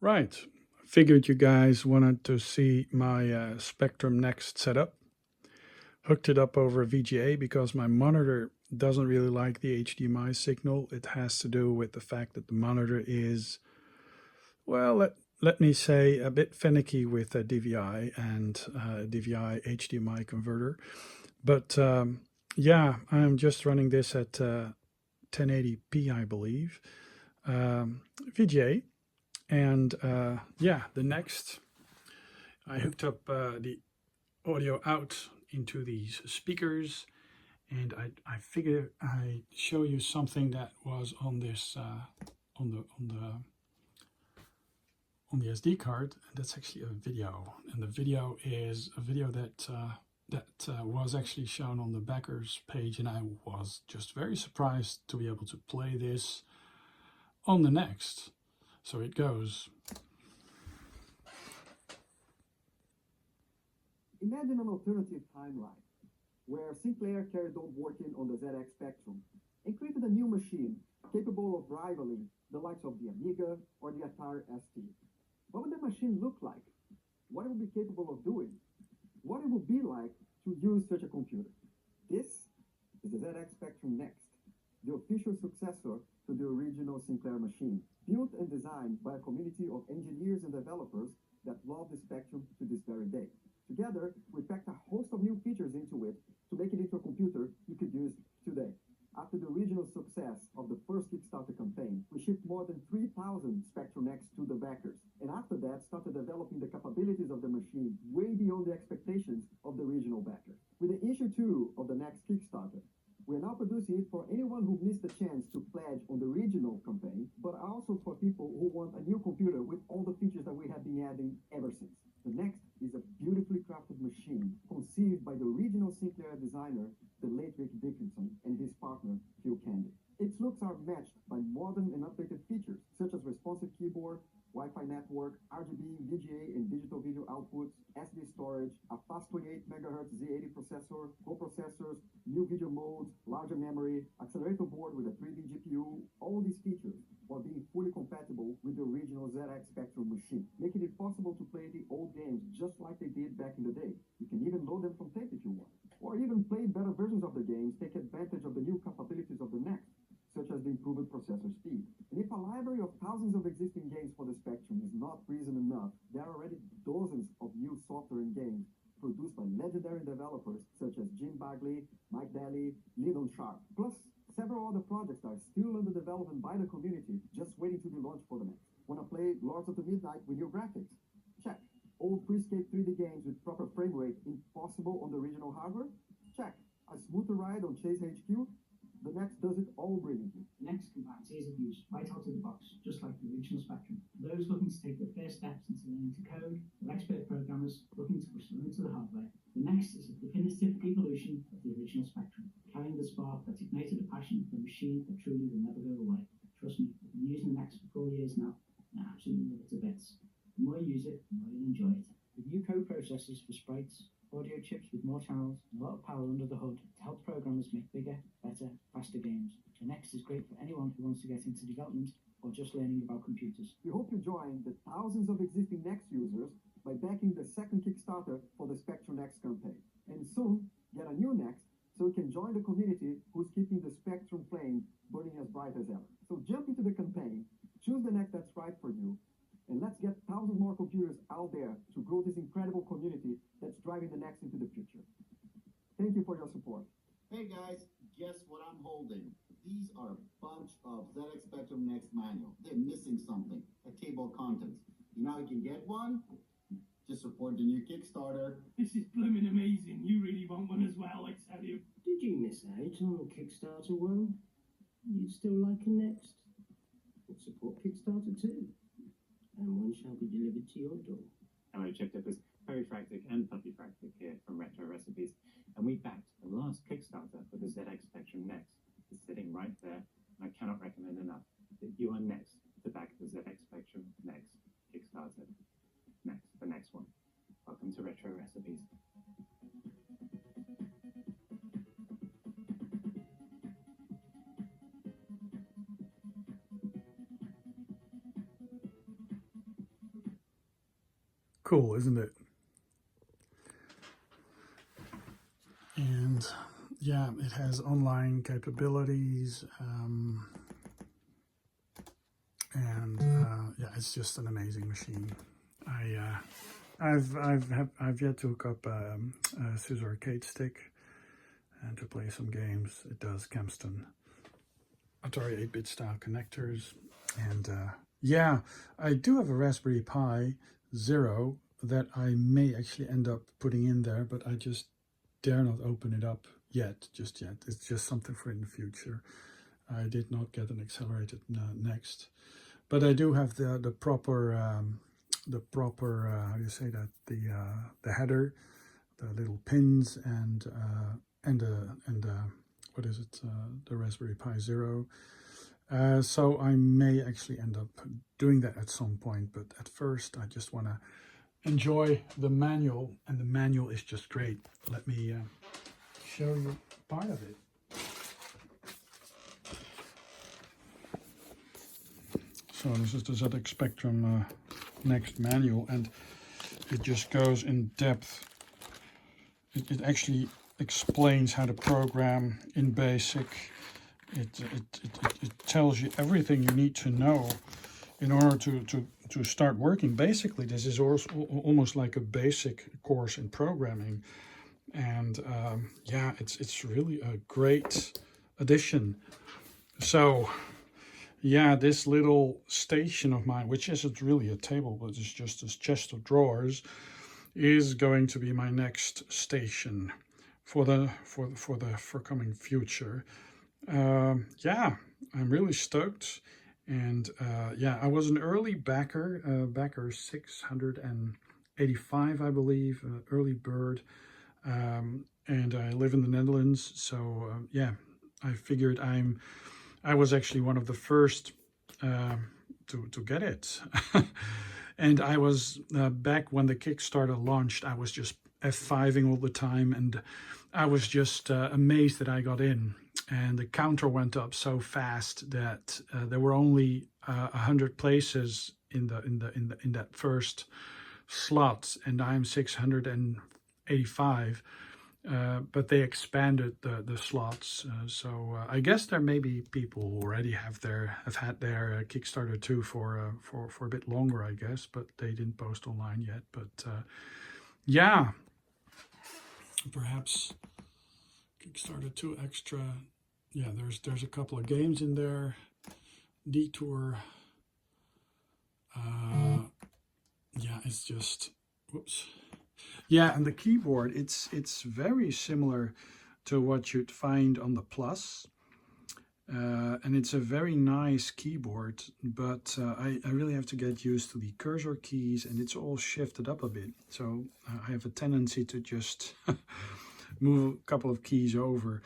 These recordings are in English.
Right. Figured you guys wanted to see my Spectrum Next setup. Hooked it up over a VGA because my monitor doesn't really like the HDMI signal. It has to do with the fact that the monitor is, well, let me say, a bit finicky with a DVI and DVI HDMI converter. But yeah, I'm just running this at 1080p, I believe, VGA. And yeah, the next, I hooked up the audio out into these speakers, and I figure I show you something that was on this on the SD card, and that's actually a video. And the video is a video that was actually shown on the backers page, and I was just very surprised to be able to play this on the Next. So it goes. Imagine an alternative timeline where Sinclair carried on working on the ZX Spectrum and created a new machine capable of rivaling the likes of the Amiga or the Atari ST. What would the machine look like? What it would be capable of doing? What it would be like to use such a computer? This is the ZX Spectrum Next, the official successor to the original Sinclair machine, built and designed by a community of engineers and developers that love the Spectrum to this very day. Together, we packed a host of new features into it to make it into a computer you could use today. After the original success of the first Kickstarter campaign, we shipped more than 3,000 Spectrum X to the backers, and after that started developing the capabilities of the machine way beyond the expectations of the original backer. With the issue 2 of the next Kickstarter, we are now producing it for anyone who missed the chance to pledge on the original campaign, but also for people who want a new computer with all the features that we have been adding ever since. The Next is a beautifully crafted machine conceived by the original Sinclair designer, the late Rick Dickinson, and his partner, Phil Candy. Its looks are matched by modern and updated features, such as responsive keyboard, Wi-Fi network, RGB, VGA, and digital video outputs, SD storage, a fast 28 MHz Z80 processor, co-processors, new video modes, larger memory, accelerator board with a 3D GPU, all these features while being fully compatible with the original ZX Spectrum machine, making it possible to play the old games just like they did back in the day. You can even load them from tape if you want, or even play better versions of the games, take advantage of the new capabilities of the Next, such as the improved processor speed. And if a library of thousands of existing games for the Spectrum is not reason enough, there are already dozens of new software and games produced by legendary developers such as Jim Bagley, Mike Daly, Lyndon Sharp, plus several other projects that are still under development by the community, just waiting to be launched for the Next. Want to play Lords of the Midnight with new graphics? Check. Old Prescape 3D games with proper frame rate impossible on the original hardware? Check. A smoother ride on Chase HQ? The Next does it all brilliantly. Next combines ease of use right out of the box, just like the original Spectrum. For those looking to take their first steps into learning to code, or expert programmers looking to push them into the hardware, the Next is a definitive evolution of the original Spectrum, carrying the spark that ignited a passion for a machine that truly will never go away. Trust me, I've been using the Next for 4 years now, and I absolutely love it to bits. The more you use it, the more you'll enjoy it. With new code processors for sprites, audio chips with more channels, and a lot of power under the hood to help programmers make bigger, better, faster games. The Next is great for anyone who wants to get into development or just learning about computers. We hope you join the thousands of existing Next users by backing the second Kickstarter for the Spectrum Next campaign. And soon, get a new Next so you can join the community who's keeping the Spectrum flame burning as bright as ever. So jump into the campaign, choose the Next that's right for you, and let's get thousands more computers out there to grow this incredible community that's driving the Next into the future. Thank you for your support. Hey guys, guess what I'm holding? These are a bunch of ZX Spectrum Next manual. They're missing something, a table of contents. You know how you can get one? Just support the new Kickstarter. This is blooming amazing. You really want one as well, I tell you. Did you miss out on the Kickstarter one? You'd still like a Next? We'll support Kickstarter too. And one shall be delivered to your door. Hello, Chip Dippers. Perry Fractic and Puppy Fractic here from Retro Recipes. And we backed the last Kickstarter for the ZX Spectrum Next. It's sitting right there. And I cannot recommend enough that you are next to back the ZX Spectrum Next Kickstarter. Next, the next one. Welcome to Retro Recipes. Cool, isn't it? And yeah, it has online capabilities, and yeah, it's just an amazing machine. I've yet to hook up a SUSE arcade stick and to play some games. It does Kempston Atari 8-bit style connectors, and yeah, I do have a Raspberry Pi Zero that I may actually end up putting in there, but I just dare not open it up just yet. It's just something for in the future. I did not get an accelerated next, but I do have the proper how do you say that, the header, the little pins, and what is it, the Raspberry Pi Zero. So I may actually end up doing that at some point, but at first I just want to enjoy the manual, and the manual is just great. Let me show you part of it. So this is the ZX Spectrum Next manual, and it just goes in depth. It actually explains how to program in BASIC. It tells you everything you need to know in order to start working. Basically, this is also almost like a basic course in programming, and yeah, it's really a great addition. So yeah, this little station of mine, which isn't really a table, but it's just this chest of drawers, is going to be my next station for the forthcoming future. Yeah, I'm really stoked, and yeah, I was an early backer, backer 685, I believe, early bird, and I live in the Netherlands, so yeah, I figured I was actually one of the first to get it. And I was back when the Kickstarter launched, I was just F5ing all the time, and I was just amazed that I got in. And the counter went up so fast that there were only 100 places in that first slot, and I'm 685. But they expanded the slots, so I guess there may be people who already have had their Kickstarter 2 for a bit longer, I guess, but they didn't post online yet. But yeah, perhaps Kickstarter 2 extra. Yeah, there's a couple of games in there. Detour. Yeah, it's just whoops. Yeah, and the keyboard, it's very similar to what you'd find on the Plus. And it's a very nice keyboard, but I really have to get used to the cursor keys, and it's all shifted up a bit. So I have a tendency to just move a couple of keys over.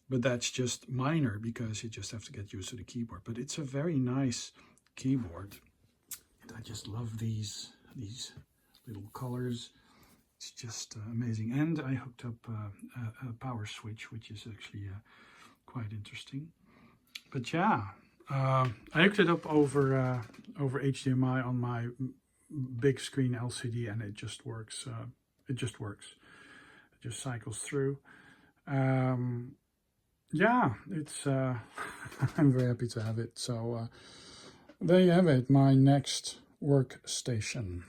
But that's just minor because you just have to get used to the keyboard. But it's a very nice keyboard. And I just love these little colors. It's just amazing. And I hooked up a power switch, which is actually quite interesting. But yeah, I hooked it up over HDMI on my big screen LCD, and it just works. It just cycles through. Yeah, it's I'm very happy to have it. So there you have it, my next workstation.